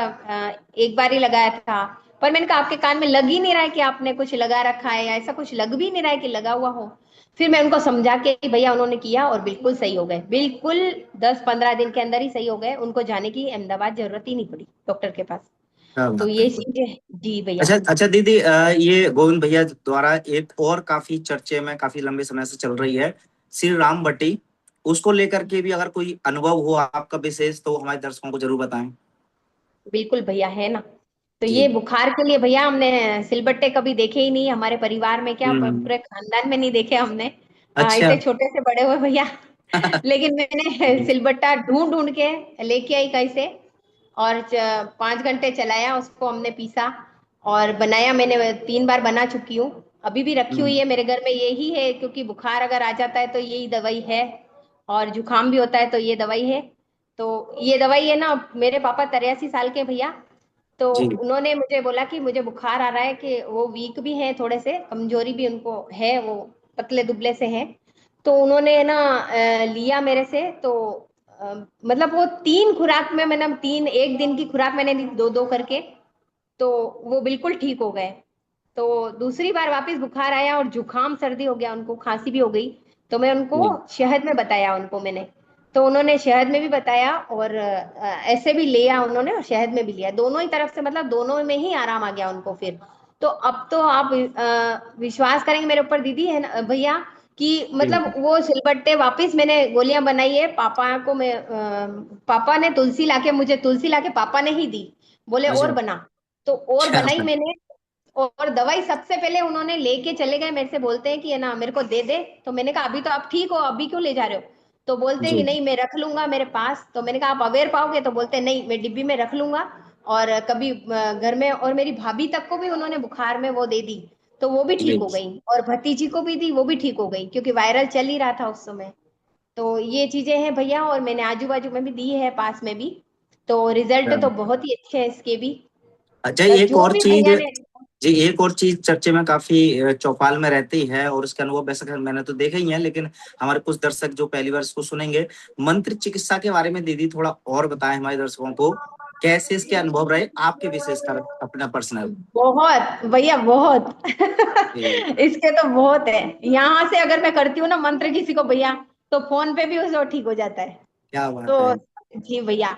एक बार ही लगाया था, पर मैंने कहा आपके कान में लग ही नहीं रहा है कि आपने कुछ लगा रखा है, या ऐसा कुछ लग भी नहीं रहा है कि लगा हुआ हो। फिर मैं उनको समझा के भैया उन्होंने किया और बिल्कुल सही हो गए, बिल्कुल 10-15 दिन के अंदर ही सही हो गए, उनको जाने की अहमदाबाद जरूरत ही नहीं पड़ी डॉक्टर के पास। क्या तो बात ये है। चीजें जी भैया। अच्छा अच्छा दीदी, ये गोविंद भैया द्वारा एक और काफी चर्चे में काफी लंबे समय से चल रही है, श्री राम बटी, उसको लेकर के भी अगर कोई अनुभव हो आपका विशेष तो हमारे दर्शकों को जरूर बताएं। बिल्कुल भैया है ना। तो ये जी। बुखार के लिए भैया हमने सिलबट्टे कभी देखे ही नहीं हमारे परिवार में, क्या हम्म। पूरे खानदान में नहीं देखे हमने, अच्छा। इतने छोटे से बड़े हुए भैया। लेकिन मैंने सिलबट्टा ढूंढ ढूंढ के लेके आई कैसे, और 5 घंटे चलाया उसको, हमने पीसा और बनाया। मैंने 3 बार बना चुकी हूँ, अभी भी रखी हुई हम्म, है मेरे घर में। यही है, क्योंकि बुखार अगर आ जाता है तो यही दवाई है, और जुकाम भी होता है तो ये दवाई है। तो ये दवाई है ना, मेरे पापा 83 साल के भैया, तो जी उन्होंने मुझे बोला कि मुझे बुखार आ रहा है, कि वो वीक भी है, थोड़े से कमजोरी भी उनको है, वो पतले दुबले से हैं। तो उन्होंने ना लिया मेरे से, तो मतलब वो 3 खुराक में मैंने, तीन एक दिन की खुराक मैंने ली, दो दो करके, तो वो बिल्कुल ठीक हो गए। तो दूसरी बार वापस बुखार आया और जुकाम सर्दी हो गया, उनको खांसी भी हो गई, तो मैं उनको जी शहद में बताया उनको मैंने। तो उन्होंने शहद में भी बताया, और ऐसे भी लिया उन्होंने, और शहद में भी लिया, दोनों ही तरफ से, मतलब दोनों में ही आराम आ गया उनको फिर। तो अब तो आप विश्वास करेंगे मेरे ऊपर दीदी, है ना भैया, कि मतलब जी। वो सिलबट्टे वापस मैंने गोलियां बनाई है पापा को, मैं पापा ने तुलसी लाके, मुझे तुलसी लाके पापा ने ही दी, बोले और अच्छा, बना। तो और क्या बनाई बात। मैंने। और दवाई सबसे पहले उन्होंने लेके चले गए, मेरे से बोलते हैं कि है ना मेरे को दे दे। तो मैंने कहा अभी तो आप ठीक हो, अभी क्यों ले जा रहे हो? तो बोलते हैं जी कि नहीं मैं रख लूंगा मेरे पास। तो मैंने कहा आप अवेयर पाओगे? तो बोलते हैं नहीं, मैं डिब्बी में रख लूंगा, और कभी घर में, और मेरी भाभी तक को भी उन्होंने बुखार में वो दे दी, तो वो भी ठीक जी। हो गई, और भतीजी को भी दी, वो भी ठीक हो गई, क्योंकि वायरल चल ही रहा था उस समय। तो ये चीजें हैं भैया, और मैंने आजू बाजू में भी दी है, पास में भी। तो रिजल्ट तो बहुत ही अच्छे हैं इसके भी। अच्छा, एक जो और भी चीज, भैया ने। जी एक और चीज चर्चे में काफी चौपाल में रहती है, और उसके अनुभव वैसे खैर मैंने तो देखे ही है, लेकिन हमारे कुछ दर्शक जो पहली बार इसको सुनेंगे, मंत्र चिकित्सा के बारे में दीदी थोड़ा और बताएं हमारे दर्शकों को, कैसे इसके अनुभव रहे आपके, विशेषकर अपना पर्सनल। बहुत भैया, बहुत जी इसके तो बहुत है। यहाँ से अगर मैं करती हूँ ना मंत्र किसी को भैया, तो फोन पे भी उसे ठीक हो जाता है। क्या बात है। तो जी भैया,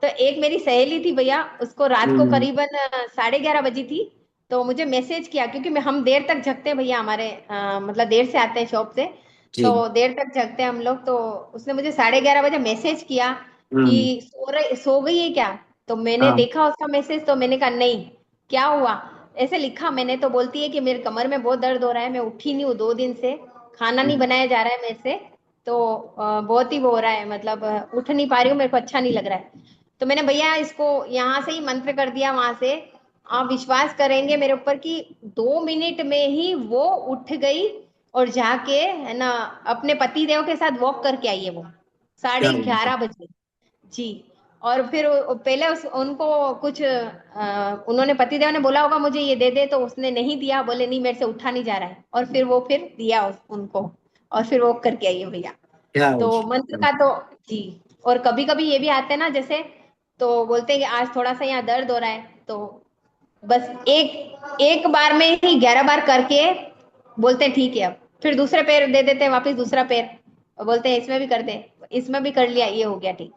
तो एक मेरी सहेली थी भैया, उसको रात को हम्म, करीबन 11:30 बजी थी, तो मुझे मैसेज किया, क्योंकि मैं हम देर तक जगते हैं भैया, हमारे मतलब देर से आते हैं शॉप से, जी तो देर तक जगते हैं हम लोग। तो उसने मुझे 11:30 बजे मैसेज किया हम्म, कि सो गई है क्या? तो मैंने हाँ देखा उसका मैसेज, तो मैंने कहा नहीं, क्या हुआ? ऐसे लिखा मैंने, तो बोलती है कि मेरे कमर में बहुत दर्द हो रहा है, मैं उठी नहीं हूँ 2 दिन से, खाना नहीं बनाया जा रहा है मेरे से, तो बहुत ही वो हो रहा है, मतलब उठ नहीं पा रही हूँ, मेरे को अच्छा नहीं लग रहा है। तो मैंने भैया इसको यहाँ से ही मंत्र कर दिया, वहां से। आप विश्वास करेंगे मेरे ऊपर कि 2 मिनट में ही वो उठ गई, और जाके है ना अपने पति देव के साथ वॉक करके आई है वो, क्या साढ़े बात है। ग्यारह बजे जी। और फिर पहले उनको कुछ उन्होंने, पतिदेव ने बोला होगा मुझे ये दे दे, तो उसने नहीं दिया, बोले नहीं मेरे से उठा नहीं जा रहा है, और फिर वो फिर दिया उनको, और फिर वो करके आई है भैया। क्या तो मंत्र का तो जी। और कभी कभी ये भी आते हैं ना, जैसे तो बोलते हैं कि आज थोड़ा सा यहाँ दर्द हो रहा है, तो बस एक एक बार में ही 11 बार करके बोलते हैं ठीक है, अब फिर दूसरे पैर दे देते हैं वापस, दूसरा पैर, और बोलते हैं इसमें भी कर दे, इसमें भी कर लिया, ये हो गया ठीक।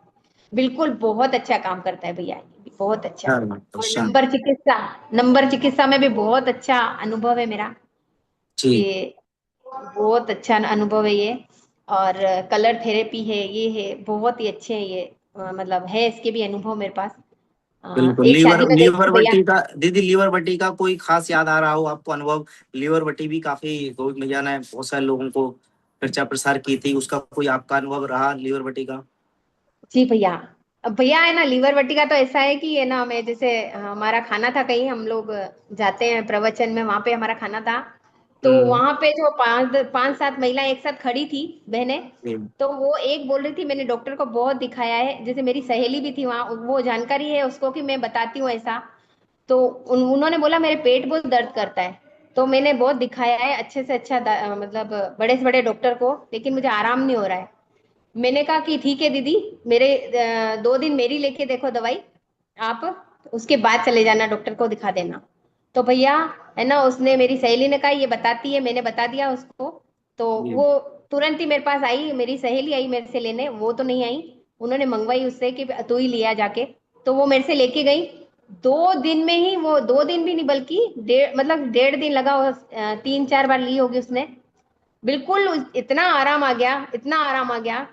बिल्कुल बहुत अच्छा काम करता है भैया, ये भी बहुत अच्छा। क्या बात है, और शानदार। नंबर चिकित्सा में भी बहुत अच्छा अनुभव है मेरा, जी ये बहुत अच्छा अनुभव है ये। और कलर थेरेपी है, ये है, बहुत ही अच्छे हैं ये, मतलब है इसके भी अनुभव मेरे पास। बिल्कुल। एक लीवर शादी में गई लीवर थी भैया। बट्टी का दीदी, लीवर बट्टी का कोई खास याद आ रहा हो आपको अनुभव? लीवर बट्टी भी काफी रोहित भैया ने बहुत सारे लोगों को प्रचार प्रसार की थी, उसका कोई आपका अनुभव रहा लीवर बट्टी का? जी भैया। अब भैया है ना, लीवर बट्टी का तो ऐसा है कि है ना, मैं जैसे हमारा खाना था कहीं, हम लोग जाते हैं प्रवचन में, वहां पे हमारा खाना था, तो हम्म, वहां पे जो पांच पांच सात महिलाएं एक साथ खड़ी थी, बहनें। जी तो वो एक बोल रही थी मैंने डॉक्टर को बहुत दिखाया है, जैसे मेरी सहेली भी थी वहां, वो जानकारी है उसको कि मैं बताती हूँ ऐसा। तो उन्होंने बोला मेरे पेट बहुत दर्द करता है, तो मैंने बहुत दिखाया है अच्छे से अच्छा, मतलब बड़े से बड़े डॉक्टर को, लेकिन मुझे आराम नहीं हो रहा है। मैंने कहा कि ठीक है दीदी, मेरे 2 दिन मेरी लेके देखो दवाई आप, उसके बाद चले जाना डॉक्टर को दिखा देना। तो भैया है ना, उसने, मेरी सहेली ने कहा ये बताती है, मैंने बता दिया उसको। तो जी वो तुरंत ही मेरे पास आई, मेरी सहेली आई मेरे से लेने, वो तो नहीं आई, उन्होंने मंगवाई उससे कि तू ही लिया जाके। तो वो मेरे से लेके गई, 2 दिन में ही, वो 2 दिन भी नहीं बल्कि मतलब 1.5 दिन लगा, 3-4 बार ली होगी उसने। बिल्कुल इतना आराम आ गया, इतना आराम आ गया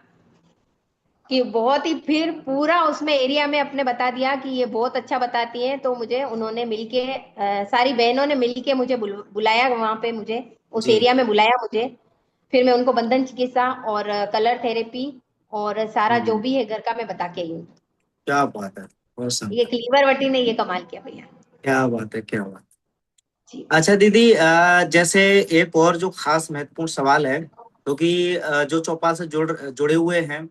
कि बहुत ही, फिर पूरा उसमें एरिया में अपने बता दिया कि ये बहुत अच्छा बताती हैं, तो मुझे उन्होंने मिलके सारी बहनों ने मिलके मुझे बुलाया वहां पे, मुझे उस जी एरिया में बुलाया मुझे। फिर मैं उनको बंधन चिकित्सा और कलर थेरेपी और सारा जो हम्म, भी है घर का मैं बता के आई हूँ। क्या बात है, बहुत ये शानदार। क्लीवर वटी ने ये कमाल किया भैया। क्या बात है, क्या बात। जी। अच्छा दीदी, जैसे एक और जो खास महत्वपूर्ण सवाल है, क्योंकि जो चौपाल से जुड़े हुए हैं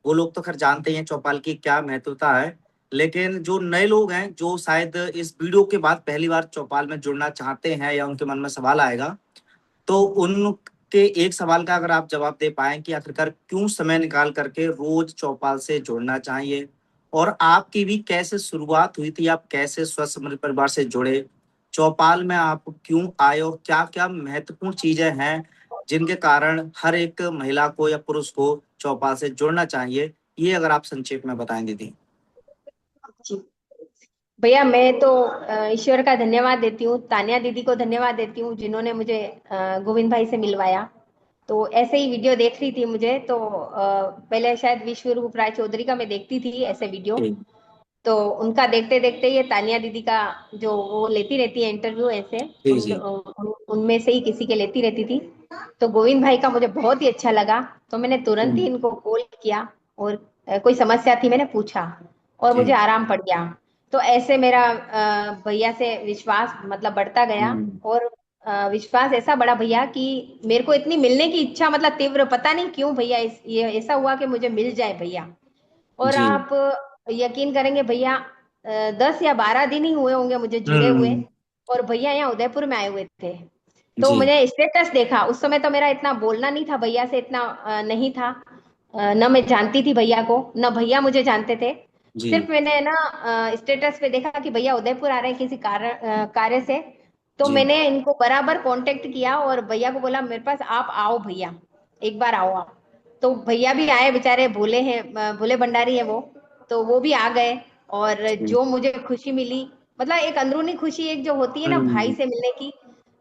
वो लोग तो खैर जानते ही हैं चौपाल की क्या महत्वता है, लेकिन जो नए लोग हैं जो शायद इस वीडियो के बाद पहली बार चौपाल में जुड़ना चाहते हैं या उनके मन में सवाल आएगा, तो उनके एक सवाल का अगर आप जवाब दे पाएं कि आखिरकार क्यों समय निकाल करके रोज चौपाल से जुड़ना चाहिए, और आपकी भी कैसे शुरुआत हुई थी, आप कैसे स्वस्थ समृद्ध परिवार से जुड़े, चौपाल में आप क्यों आए, और क्या क्या महत्वपूर्ण चीजें हैं जिनके कारण हर एक महिला को या पुरुष को चौपाल से जुड़ना चाहिए, ये अगर आप संक्षेप में बताएं दीदी। जी भैया, मैं तो ईश्वर का धन्यवाद देती हूँ, तानिया दीदी को धन्यवाद देती हूँ जिन्होंने मुझे गोविंद भाई से मिलवाया। तो ऐसे ही वीडियो देख रही थी मुझे तो पहले शायद विश्व रूप राय चौधरी का मैं देखती थी ऐसे वीडियो। जी तो उनका देखते देखते ये तानिया दीदी का जो वो लेती रहती है इंटरव्यू ऐसे जी जी। उनमें से ही किसी के लेती रहती थी। तो गोविंद भाई का मुझे बहुत ही अच्छा लगा। तो मैंने तुरंत ही हम्म, इनको कॉल किया और कोई समस्या थी मैंने पूछा और जी। मुझे आराम पड़ गया। तो ऐसे मेरा भैया से विश्वास मतलब बढ़ता गया। हम्म, और विश्वास ऐसा बड़ा भैया कि मेरे को इतनी मिलने की इच्छा मतलब तीव्र, पता नहीं क्यों भैया ये ऐसा हुआ कि मुझे मिल जाए भैया। और जी। आप यकीन करेंगे भैया, 10 या 12 दिन ही हुए होंगे मुझे जुड़े हुए। हम्म, और भैया यहाँ उदयपुर में आए हुए थे। तो जी मैंने स्टेटस देखा, उस समय तो मेरा इतना बोलना नहीं था भैया से, इतना नहीं था। न मैं जानती थी भैया को, न भैया मुझे जानते थे। जी सिर्फ मैंने ना स्टेटस पे देखा कि भैया उदयपुर आ रहे हैं किसी कार्य से। तो जी। मैंने इनको बराबर कांटेक्ट किया और भैया को बोला मेरे पास आप आओ भैया, एक बार आओ आप। तो भैया भी आए, बेचारे भोले हैं, भोले भंडारी है वो। तो वो भी आ गए। और जी। जो मुझे खुशी मिली, मतलब एक अंदरूनी खुशी एक जो होती है ना भाई हम्म, से मिलने की,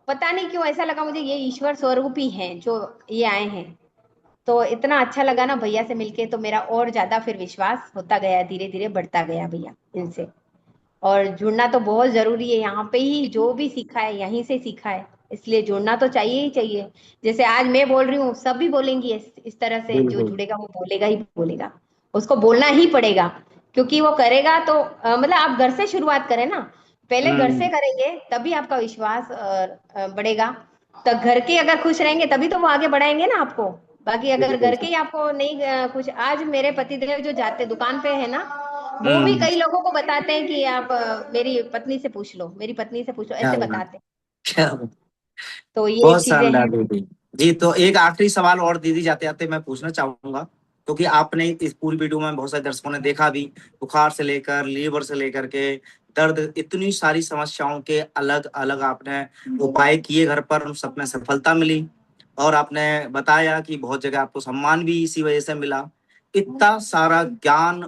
पता नहीं क्यों ऐसा लगा मुझे ये ईश्वर स्वरूप ही हैं जो ये आए हैं। तो इतना अच्छा लगा ना भैया से मिलके, तो मेरा और ज्यादा फिर विश्वास होता गया, धीरे धीरे बढ़ता गया भैया इनसे। और जुड़ना तो बहुत जरूरी है, यहाँ पे ही जो भी सीखा है यहीं से सीखा है, इसलिए जुड़ना तो चाहिए ही चाहिए। जैसे आज मैं बोल रही हूँ, सब भी बोलेंगी इस तरह से, जो बिल्कुल। जुड़ेगा वो बोलेगा ही बोलेगा। उसको बोलना ही पड़ेगा, क्योंकि वो करेगा तो मतलब आप घर से शुरुआत करें ना, पहले घर से हम्म, करेंगे तभी आपका विश्वास बढ़ेगा। तो घर के अगर खुश रहेंगे तभी तो वो आगे बढ़ाएंगे ना आपको। बाकी अगर बिल्कुल घर के सर। ही आपको नहीं खुश, आज मेरे पतिदेव जो जाते दुकान पे है ना, वो भी हम्म, कई लोगों को बताते हैं कि आप मेरी पत्नी से पूछ लो, मेरी पत्नी से पूछ लो, क्या ऐसे बात, बताते हैं। क्या बात। तो ये बहुत चीजें शानदार हैं। दीदी। जी, तो एक आखिरी सवाल और दीदी जाते जाते मैं पूछना चाहूंगा, क्योंकि आपने इस पूरी वीडियो में बहुत सारे दर्शकों ने देखा भी, बुखार से लेकर लीवर से लेकर के दर्द, इतनी सारी समस्याओं के अलग अलग आपने उपाय किए घर पर, उन सब में सफलता मिली, और आपने बताया कि बहुत जगह आपको सम्मान भी इसी वजह से मिला। इतना सारा ज्ञान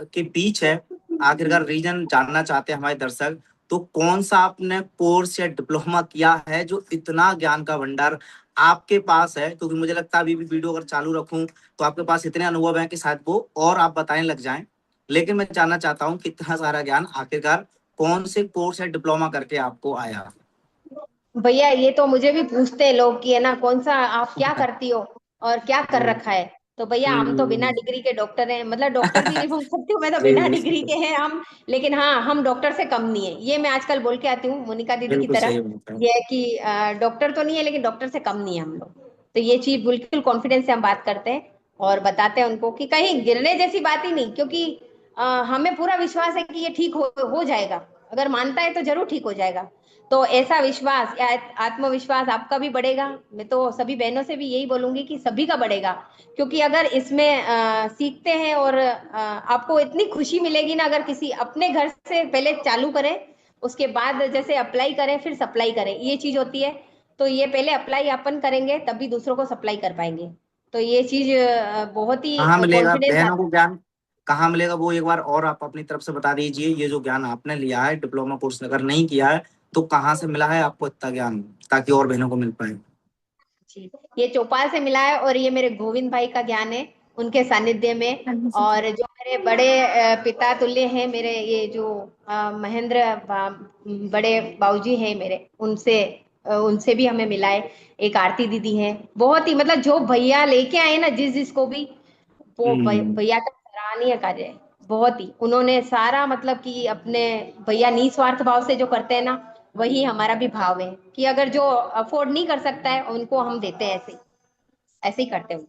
के बीच है, आखिरकार रीजन जानना चाहते हैं हमारे दर्शक, तो कौन सा आपने कोर्स या डिप्लोमा किया है जो इतना ज्ञान का भंडार आपके पास है, क्योंकि मुझे लगता है अभी भी वीडियो अगर चालू रखूं तो आपके पास इतने अनुभव हैं कि शायद वो और आप बताने लग जाएं, लेकिन मैं जानना चाहता हूं कि इतना सारा ज्ञान आखिरकार कौन से कोर्स या डिप्लोमा करके आपको आया। भैया ये तो मुझे भी पूछते हैं लोग कि है ना कौन सा आप क्या करती हो और क्या कर जी। रखा है। तो भैया हम तो बिना हम्म, डिग्री के डॉक्टर हैं, मतलब डॉक्टर भी नहीं बोल सकती हूँ मैं तो, बिना जी डिग्री के हैं हम। लेकिन हाँ, हम डॉक्टर से कम नहीं है, ये मैं आजकल बोल के आती हूँ मोनिका दीदी की बिल्कुल तरह। सही बात है। ये है कि डॉक्टर तो नहीं है लेकिन डॉक्टर से कम नहीं है हम लोग। तो ये चीज बिल्कुल कॉन्फिडेंस से हम बात करते हैं और बताते हैं उनको कि कहीं गिरने जैसी बात ही नहीं, क्योंकि हमें पूरा विश्वास है कि ये ठीक हो जाएगा। अगर मानता है तो जरूर ठीक हो जाएगा। तो ऐसा विश्वास या आत्मविश्वास आपका भी बढ़ेगा। मैं तो सभी बहनों से भी यही बोलूंगी कि सभी का बढ़ेगा, क्योंकि अगर इसमें सीखते हैं और आपको इतनी खुशी मिलेगी ना, अगर किसी अपने घर से पहले चालू करें, उसके बाद जैसे अप्लाई करें फिर सप्लाई करें, ये चीज होती है। तो ये पहले अप्लाई अपन करेंगे तभी दूसरों को सप्लाई कर पाएंगे। तो ये चीज बहुत ही कहाँ मिलेगा कॉन्फिडेंस बहनों आता को ज्ञान, कहाँ मिलेगा वो एक बार और आप अपनी तरफ से बता दीजिए, ये जो ज्ञान आपने लिया है डिप्लोमा कोर्स अगर नहीं किया है तो कहाँ से मिला है आपको इतना ज्ञान, ताकि और बहनों को मिल पाए। है। ये चौपाल से मिला है और ये मेरे गोविंद भाई का ज्ञान है, उनके सानिध्य में। और जो मेरे बड़े पिता तुल्य हैं मेरे, ये जो महेंद्र बड़े बाबूजी हैं मेरे, उनसे उनसे भी हमें मिला है। एक आरती दीदी हैं, बहुत ही मतलब जो भैया लेके आए ना जिस जिसको भी, वो हम्म। भैया का सराहनीय कार्य है। बहुत ही उन्होंने सारा मतलब कि अपने, भैया निस्वार्थ भाव से जो करते हैं ना, वही हमारा भी भाव है कि अगर जो अफोर्ड नहीं कर सकता है उनको हम देते हैं, ऐसे ऐसे ही करते हैं।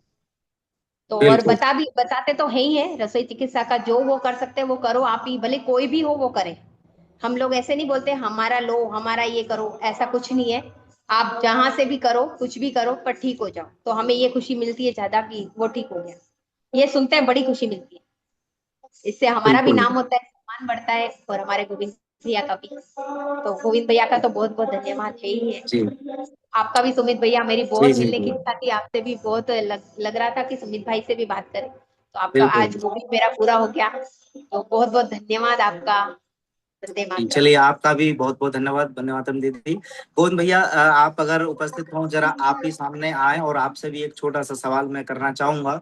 तो और बिल्कुल बताते तो है ही है, रसोई चिकित्सा का जो वो कर सकते हैं वो करो आप ही, भले कोई भी हो वो करे। हम लोग ऐसे नहीं बोलते हमारा लो, हमारा ये करो, ऐसा कुछ नहीं है। आप जहां से भी करो, कुछ भी करो, पर ठीक हो जाओ, तो हमें ये खुशी मिलती है ज्यादा कि वो ठीक हो गया। ये सुनते हैं बड़ी खुशी मिलती है। इससे हमारा भी बिल्कुल। नाम होता है, सम्मान बढ़ता है, और हमारे गोविंद भैया का भी। तो गोविंद भैया का तो बहुत बहुत धन्यवाद है ही है। जी आपका भी सुमित भैया, मेरी जी बहुत जी मिलने की जी। इच्छा थी आपसे भी, बहुत लग रहा था कि सुमित भाई से भी बात करें, तो आपका बिल्कुल। आज वो भी मेरा पूरा हो गया। तो बहुत बहुत धन्यवाद आपका। वंदे जी, मातरम। चलिए आपका भी बहुत बहुत धन्यवाद, धन्यवाद दीदी। गोविंद भैया, आप अगर उपस्थित हो, जरा आप भी सामने आए, और आपसे भी एक छोटा सा सवाल मैं करना चाहूंगा।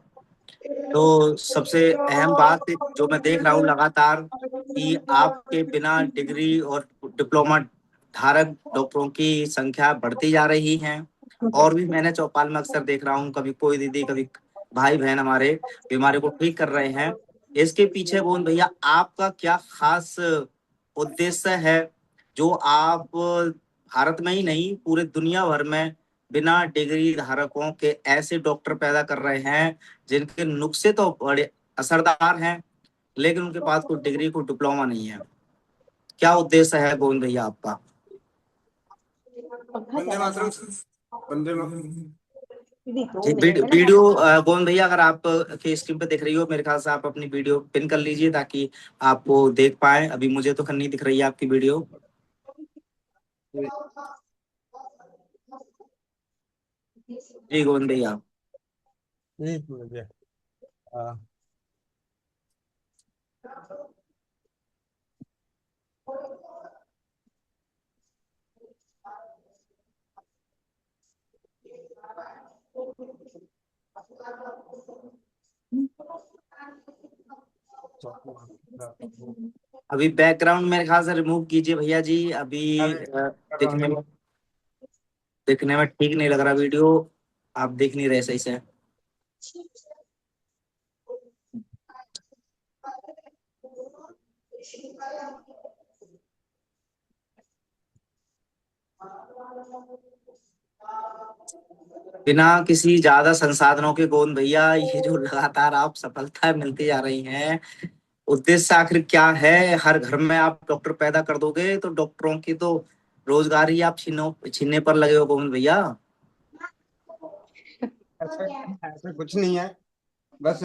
तो सबसे अहम बात जो मैं देख रहा हूँ लगातार, कि आपके बिना डिग्री और डिप्लोमा धारक डॉक्टरों की संख्या बढ़ती जा रही है। और भी मैंने चौपाल में अक्सर देख रहा हूँ, कभी कोई दीदी, कभी भाई बहन हमारे बीमारी को ठीक कर रहे हैं। इसके पीछे गोविंद भैया आपका क्या खास उद्देश्य है, जो आप भारत में ही नहीं पूरे दुनिया भर में बिना डिग्री धारकों के ऐसे डॉक्टर पैदा कर रहे हैं, जिनके नुस्खे तो बड़े असरदार हैं, लेकिन उनके पास कोई डिग्री, कोई डिप्लोमा नहीं है। क्या उद्देश्य है गोविंद भैया आपका? पंखा वंदे चला मातरम। रहा वंदे मातरम। दीदी, जी, 2 मिनट है ना वीडियो पंखा। गोविंद भैया, अगर आप के स्क्रीन पे दिख रही हो, मेरे ख्याल से आप अपनी वीडियो पिन कर लीजिए, ताकि आपको देख पाए। अभी मुझे तो नहीं दिख रही है आपकी वीडियो। जी गोविंद भैया। एक मिनट है। हाँ। अभी बैकग्राउंड मेरे ख्याल से रिमूव कीजिए भैया जी। अभी अरे कर रहा दिखने में हूँ। दिखने में ठीक नहीं लग रहा वीडियो। आप देख नहीं रहे सही से। बिना किसी ज्यादा संसाधनों के गोविंद भैया, ये जो लगातार आप सफलता मिलती जा रही हैं, उद्देश्य आखिर क्या है? हर घर में आप डॉक्टर पैदा कर दोगे, तो डॉक्टरों की तो रोजगार ही आप छीनने पर लगे हो गोविंद भैया। ऐसा ऐसा कुछ नहीं है। बस